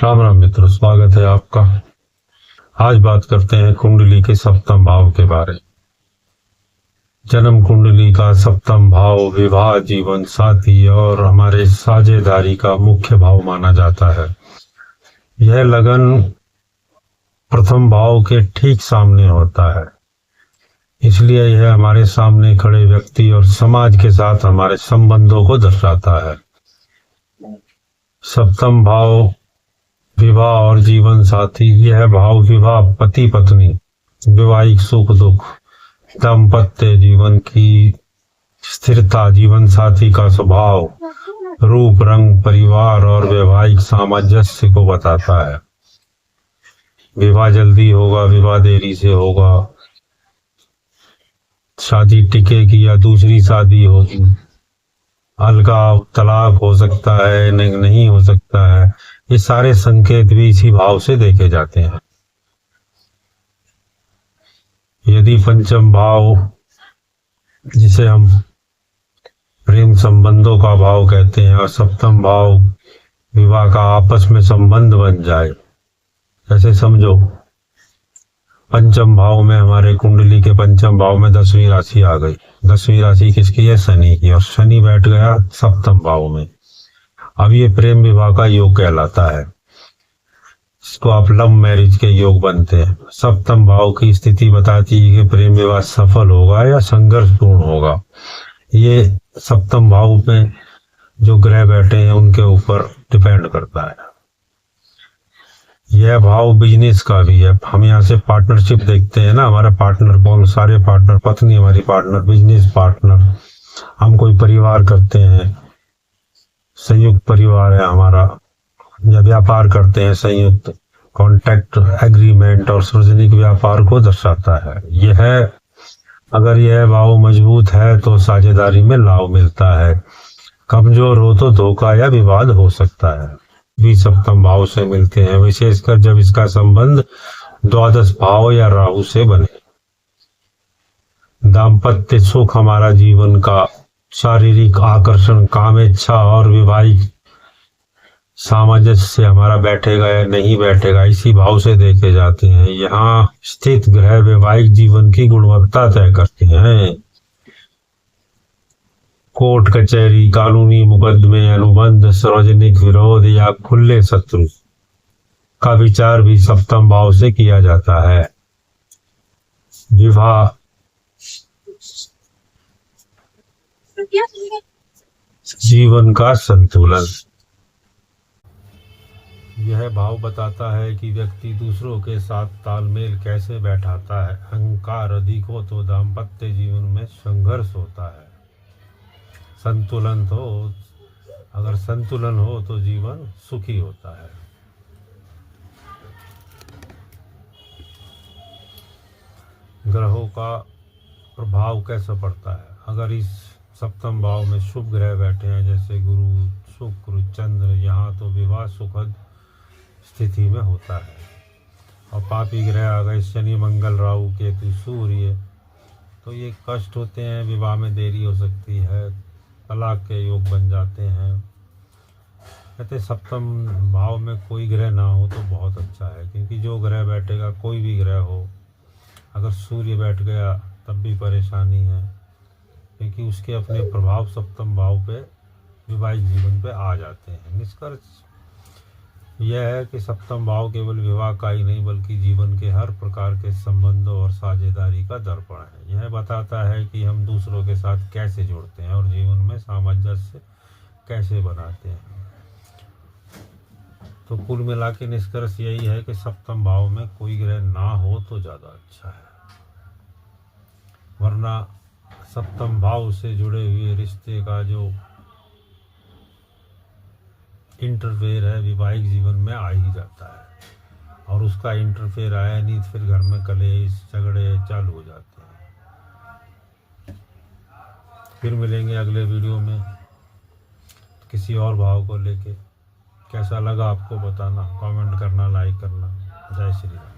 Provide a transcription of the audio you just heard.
राम राम मित्रों, स्वागत है आपका। आज बात करते हैं कुंडली के सप्तम भाव के बारे में। जन्म कुंडली का सप्तम भाव विवाह, जीवन साथी और हमारे साझेदारी का मुख्य भाव माना जाता है। यह लगन प्रथम भाव के ठीक सामने होता है, इसलिए यह हमारे सामने खड़े व्यक्ति और समाज के साथ हमारे संबंधों को दर्शाता है। सप्तम भाव विवाह और जीवन साथी, यह भाव विवाह, पति पत्नी, वैवाहिक सुख दुख, दाम्पत्य जीवन की स्थिरता, जीवन साथी का स्वभाव, रूप रंग, परिवार और वैवाहिक सामंजस्य को बताता है। विवाह जल्दी होगा, विवाह देरी से होगा, शादी टिकेगी या दूसरी शादी होगी, अलगाव तलाक हो सकता है, नहीं हो सकता है। ये सारे संकेत भी इसी भाव से देखे जाते हैं। यदि पंचम भाव, जिसे हम प्रेम संबंधों का भाव कहते हैं, और सप्तम भाव विवाह का आपस में संबंध बन जाए, जैसे समझो पंचम भाव में, हमारे कुंडली के पंचम भाव में 10वीं राशि आ गई। 10वीं राशि किसकी है? शनि की, और शनि बैठ गया सप्तम भाव में। अब ये प्रेम विवाह का योग कहलाता है। इसको आप लव मैरिज के योग बनते हैं। सप्तम भाव की स्थिति बताती है कि प्रेम विवाह सफल होगा या संघर्षपूर्ण होगा। ये सप्तम भाव में जो ग्रह बैठे हैं उनके ऊपर डिपेंड करता है। यह भाव बिजनेस का भी है। हम यहाँ से पार्टनरशिप देखते हैं ना, हमारा पार्टनर, बहुत सारे पार्टनर, पत्नी हमारी पार्टनर, बिजनेस पार्टनर, हम कोई परिवार करते हैं, संयुक्त परिवार है हमारा, या व्यापार करते हैं संयुक्त, कॉन्ट्रैक्ट एग्रीमेंट और सार्वजनिक व्यापार को दर्शाता है। यह अगर यह भाव मजबूत है तो साझेदारी में लाभ मिलता है, कमजोर हो तो धोखा या विवाद हो सकता है। भी सप्तम भाव से मिलते हैं, विशेषकर जब इसका संबंध द्वादश भाव या राहु से बने। दाम्पत्य सुख, हमारा जीवन का शारीरिक आकर्षण, कामेच्छा और वैवाहिक सामंजस्य हमारा बैठेगा या नहीं बैठेगा, इसी भाव से देखे जाते हैं। यहाँ स्थित ग्रह वैवाहिक जीवन की गुणवत्ता तय करते हैं। कोर्ट कचहरी, कानूनी मुकदमे, अनुबंध, सार्वजनिक विरोध या खुले शत्रु का विचार भी सप्तम भाव से किया जाता है। विवाह जीवन का संतुलन, यह भाव बताता है कि व्यक्ति दूसरों के साथ तालमेल कैसे बैठाता है। अहंकार अधिक हो तो दाम्पत्य जीवन में संघर्ष होता है। अगर संतुलन हो तो जीवन सुखी होता है। ग्रहों का प्रभाव कैसा पड़ता है? अगर इस सप्तम भाव में शुभ ग्रह बैठे हैं, जैसे गुरु, शुक्र, चंद्र, यहाँ तो विवाह सुखद स्थिति में होता है। और पापी ग्रह आ गए, शनि, मंगल, राहु, केतु, सूर्य, तो ये कष्ट होते हैं, विवाह में देरी हो सकती है, तलाक के योग बन जाते हैं। कहते सप्तम भाव में कोई ग्रह ना हो तो बहुत अच्छा है, क्योंकि जो ग्रह बैठेगा, कोई भी ग्रह हो, अगर सूर्य बैठ गया तब भी परेशानी है, क्योंकि उसके अपने प्रभाव सप्तम भाव पे, वैवाहिक जीवन पे आ जाते हैं। निष्कर्ष यह है कि सप्तम भाव केवल विवाह का ही नहीं, बल्कि जीवन के हर प्रकार के संबंधों और साझेदारी का दर्पण है। यह बताता है कि हम दूसरों के साथ कैसे जुड़ते हैं और जीवन में सामंजस्य कैसे बनाते हैं। तो कुल मिला के निष्कर्ष यही है कि सप्तम भाव में कोई ग्रह ना हो तो ज़्यादा अच्छा है, वरना सप्तम भाव से जुड़े हुए रिश्ते का जो इंटरफेयर है वैवाहिक जीवन में आ ही जाता है, और उसका इंटरफेयर आया नहीं तो फिर घर में कलेश झगड़े चालू हो जाते हैं। फिर मिलेंगे अगले वीडियो में किसी और भाव को लेके। कैसा लगा आपको बताना, कमेंट करना, लाइक करना। जय श्री राम।